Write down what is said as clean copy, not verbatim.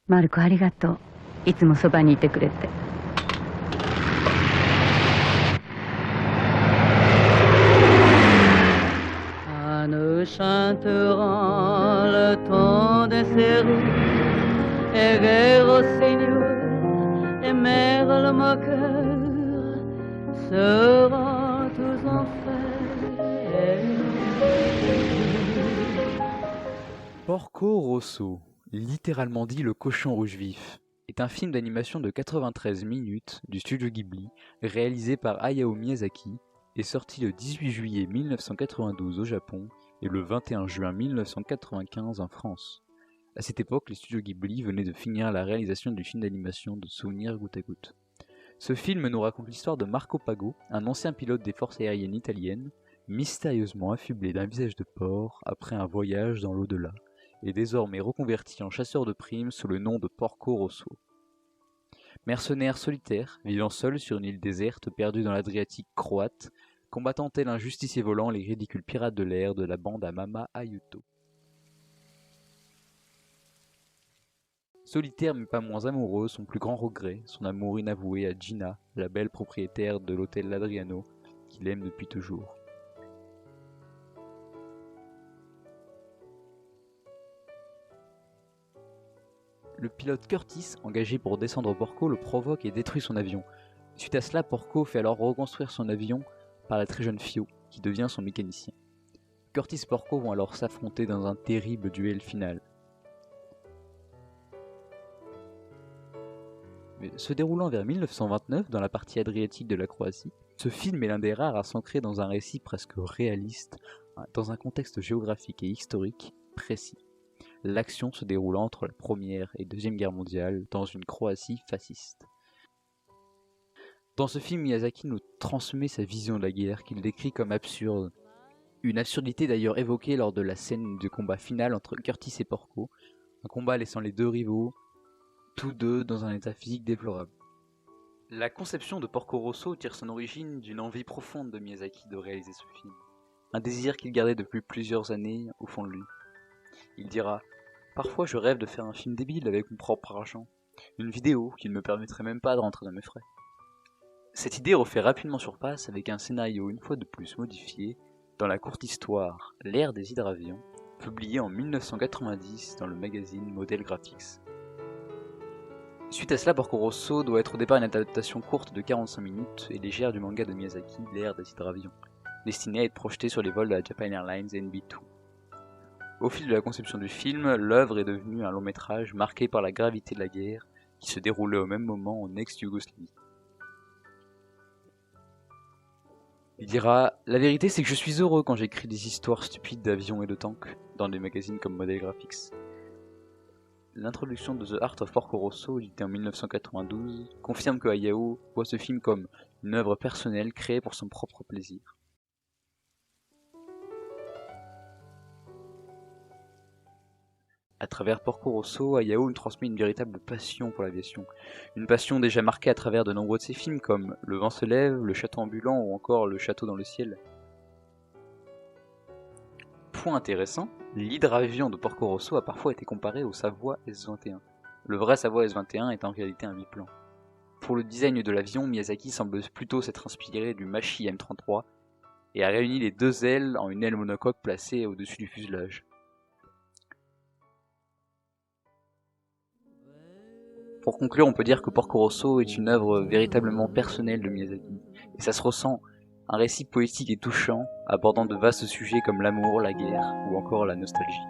マルコありがとう。いつもそばにいてくれて。Ah, nous chanterons le temps des cerfs, égare au Seigneur, et mère le moqueur, seront tous en fête. Porco Rosso, littéralement dit le cochon rouge vif, est un film d'animation de 93 minutes du studio Ghibli, réalisé par Hayao Miyazaki et sorti le 18 juillet 1992 au Japon et le 21 juin 1995 en France. À cette époque, les studios Ghibli venaient de finir la réalisation du film d'animation de Souvenirs goutte à goutte. Ce film nous raconte l'histoire de Marco Pago, un ancien pilote des forces aériennes italiennes, mystérieusement affublé d'un visage de porc après un voyage dans l'au-delà, et désormais reconverti en chasseur de primes sous le nom de Porco Rosso. Mercenaire solitaire, vivant seul sur une île déserte perdue dans l'Adriatique croate, combattant tel un justicier volant les ridicules pirates de l'air de la bande à Mama Ayuto. Solitaire mais pas moins amoureux, son plus grand regret, son amour inavoué à Gina, la belle propriétaire de l'hôtel Ladriano, qu'il aime depuis toujours. Le pilote Curtis, engagé pour descendre Porco, le provoque et détruit son avion. Suite à cela, Porco fait alors reconstruire son avion par la très jeune Fio, qui devient son mécanicien. Curtis et Porco vont alors s'affronter dans un terrible duel final. Mais se déroulant vers 1929 dans la partie adriatique de la Croatie, ce film est l'un des rares à s'ancrer dans un récit presque réaliste, dans un contexte géographique et historique précis. L'action se déroule entre la Première et Deuxième Guerre mondiale dans une Croatie fasciste. Dans ce film, Miyazaki nous transmet sa vision de la guerre qu'il décrit comme absurde. Une absurdité d'ailleurs évoquée lors de la scène de combat final entre Curtis et Porco, un combat laissant les deux rivaux, tous deux dans un état physique déplorable. La conception de Porco Rosso tire son origine d'une envie profonde de Miyazaki de réaliser ce film, un désir qu'il gardait depuis plusieurs années au fond de lui. Il dira « Parfois je rêve de faire un film débile avec mon propre argent, une vidéo qui ne me permettrait même pas de rentrer dans mes frais. » Cette idée refait rapidement surface avec un scénario une fois de plus modifié dans la courte histoire L'ère des hydravions, publiée en 1990 dans le magazine Model Graphics. Suite à cela, Porco Rosso doit être au départ une adaptation courte de 45 minutes et légère du manga de Miyazaki, L'ère des hydravions, destiné à être projeté sur les vols de la Japan Airlines NB2. Au fil de la conception du film, l'œuvre est devenue un long métrage marqué par la gravité de la guerre qui se déroulait au même moment en ex-Yougoslavie. Il dira « La vérité c'est que je suis heureux quand j'écris des histoires stupides d'avions et de tanks dans des magazines comme Model Graphics. » L'introduction de The Art of Porco Rosso, édité en 1992, confirme que Hayao voit ce film comme une œuvre personnelle créée pour son propre plaisir. À travers Porco Rosso, Hayao nous transmet une véritable passion pour l'aviation. Une passion déjà marquée à travers de nombreux de ses films comme Le vent se lève, Le château ambulant ou encore Le château dans le ciel. Point intéressant, l'hydravion de Porco Rosso a parfois été comparé au Savoie S-21. Le vrai Savoie S-21 est en réalité un biplan. Pour le design de l'avion, Miyazaki semble plutôt s'être inspiré du Machi M33 et a réuni les deux ailes en une aile monocoque placée au-dessus du fuselage. Pour conclure, on peut dire que Porco Rosso est une œuvre véritablement personnelle de Miyazaki, et ça se ressent, un récit poétique et touchant, abordant de vastes sujets comme l'amour, la guerre, ou encore la nostalgie.